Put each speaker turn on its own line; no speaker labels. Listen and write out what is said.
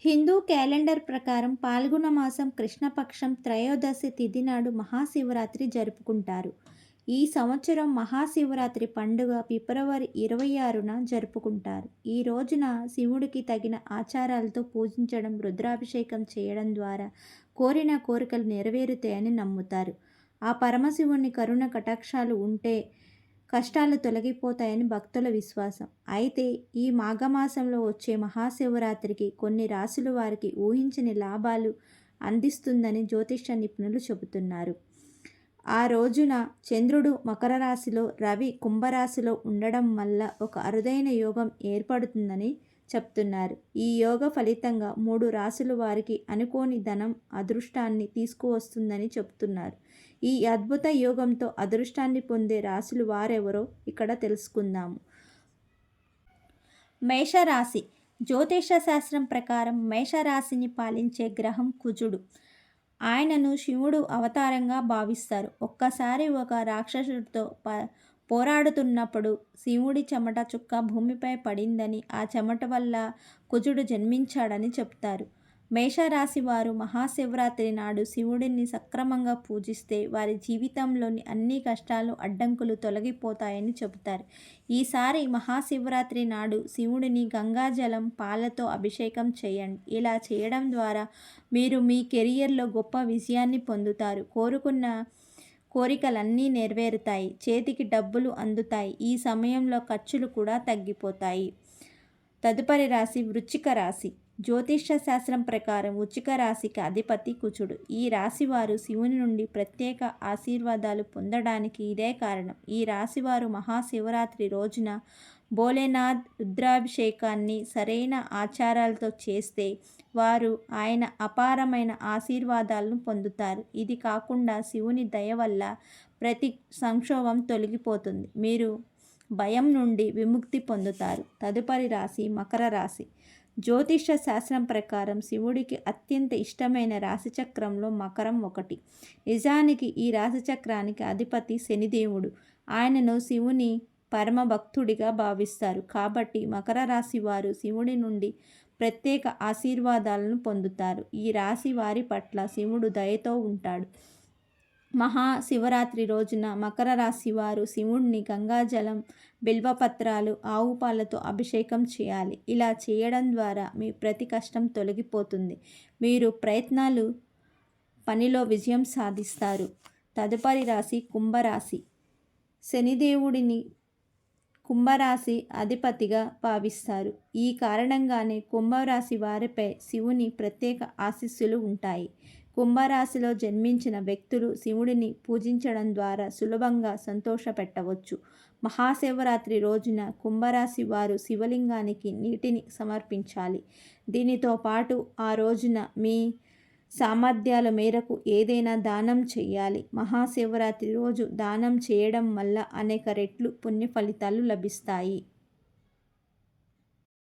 Hindu calendar ప్రకారం పాల్గొన మాసం కృష్ణపక్షం త్రయోదశి తిథి నాడు మహాశివరాత్రి జరుపుకుంటారు. ఈ సంవత్సరం మహాశివరాత్రి పండుగ ఫిబ్రవరి 26న జరుపుకుంటారు. ఈ రోజున శివుడికి తగిన ఆచారాలతో పూజించడం, రుద్రాభిషేకం చేయడం ద్వారా కోరిన కోరికలు నెరవేరుతాయని నమ్ముతారు. ఆ పరమశివుని కరుణ కటాక్షాలు ఉంటే కష్టాలు తొలగిపోతాయని భక్తుల విశ్వాసం. అయితే ఈ మాఘమాసంలో వచ్చే మహాశివరాత్రికి కొన్ని రాశుల వారికి ఊహించని లాభాలు అందిస్తుందని జ్యోతిష నిపుణులు చెబుతున్నారు. ఆ రోజున చంద్రుడు మకర రాశిలో, రవి కుంభరాశిలో ఉండడం వల్ల ఒక అరుదైన యోగం ఏర్పడుతుందని చెప్తున్నారు. ఈ యోగ ఫలితంగా 3 రాశుల వారికి అనుకోని ధనం, అదృష్టాన్ని తీసుకువస్తుందని చెబుతున్నారు. ఈ అద్భుత యోగంతో అదృష్టాన్ని పొందే రాశులు వారెవరో ఇక్కడ తెలుసుకుందాము. మేషరాశి. జ్యోతిష శాస్త్రం ప్రకారం మేషరాశిని పాలించే గ్రహం కుజుడు. ఆయనను శివుడు అవతారంగా భావిస్తారు. ఒక్కసారి ఒక రాక్షసుడితో పోరాడుతున్నప్పుడు శివుడి చెమట చుక్క భూమిపై పడిందని, ఆ చెమట వల్ల కుజుడు జన్మించాడని చెప్తారు. మేషరాశి వారు మహాశివరాత్రి నాడు శివుడిని సక్రమంగా పూజిస్తే వారి జీవితంలోని అన్ని కష్టాలు, అడ్డంకులు తొలగిపోతాయని చెబుతారు. ఈసారి మహాశివరాత్రి నాడు శివుడిని గంగాజలం, పాలతో అభిషేకం చేయండి. ఇలా చేయడం ద్వారా మీరు మీ కెరియర్లో గొప్ప విజయాన్ని పొందుతారు. కోరుకున్న కోరికలన్నీ నెరవేరుతాయి. చేతికి డబ్బులు అందుతాయి. ఈ సమయంలో ఖర్చులు కూడా తగ్గిపోతాయి. తదుపరి రాశి వృశ్చిక రాశి. జ్యోతిష శాస్త్రం ప్రకారం వృశ్చిక రాశికి అధిపతి కుజుడు. ఈ రాశివారు శివుని నుండి ప్రత్యేక ఆశీర్వాదాలు పొందడానికి ఇదే కారణం. ఈ రాశివారు మహాశివరాత్రి రోజున భోలేనాథ్ రుద్రాభిషేకాన్ని సరైన ఆచారాలతో చేస్తే వారు ఆయన అపారమైన ఆశీర్వాదాలను పొందుతారు. ఇది కాకుండా శివుని దయ వల్ల ప్రతి సంక్షోభం తొలగిపోతుంది. మీరు భయం నుండి విముక్తి పొందుతారు. తదుపరి రాశి మకర రాశి. జ్యోతిష శాస్త్రం ప్రకారం శివుడికి అత్యంత ఇష్టమైన రాశిచక్రంలో మకరం ఒకటి. నిజానికి ఈ రాశిచక్రానికి అధిపతి శనిదేవుడు. ఆయనను శివుని పరమ భక్తుడిగా భావిస్తారు. కాబట్టి మకర రాశి వారు శివుడి నుండి ప్రత్యేక ఆశీర్వాదాలను పొందుతారు. ఈ రాశి వారి పట్ల శివుడు దయతో ఉంటాడు. మహాశివరాత్రి రోజున మకర రాశి వారు శివుడిని గంగాజలం, బిల్వపత్రాలు, ఆవు పాలతో అభిషేకం చేయాలి. ఇలా చేయడం ద్వారా మీ ప్రతి కష్టం తొలగిపోతుంది. మీరు ప్రయత్నాలు పనిలో విజయం సాధిస్తారు. తదుపరి రాశి కుంభరాశి. శనిదేవుడిని కుంభరాశి అధిపతిగా భావిస్తారు. ఈ కారణంగానే కుంభరాశి వారిపై శివుని ప్రత్యేక ఆశీస్సులు ఉంటాయి. కుంభరాశిలో జన్మించిన వ్యక్తులు శివుడిని పూజించడం ద్వారా సులభంగా సంతోషపెట్టవచ్చు. మహాశివరాత్రి రోజున కుంభరాశి వారు శివలింగానికి నీటిని సమర్పించాలి. దీనితో పాటు ఆ రోజున మీ సామర్థ్యాల మేరకు ఏదైనా దానం చేయాలి. మహాశివరాత్రి రోజు దానం చేయడం వల్ల అనేక రెట్లు పుణ్య ఫలితాలు లభిస్తాయి.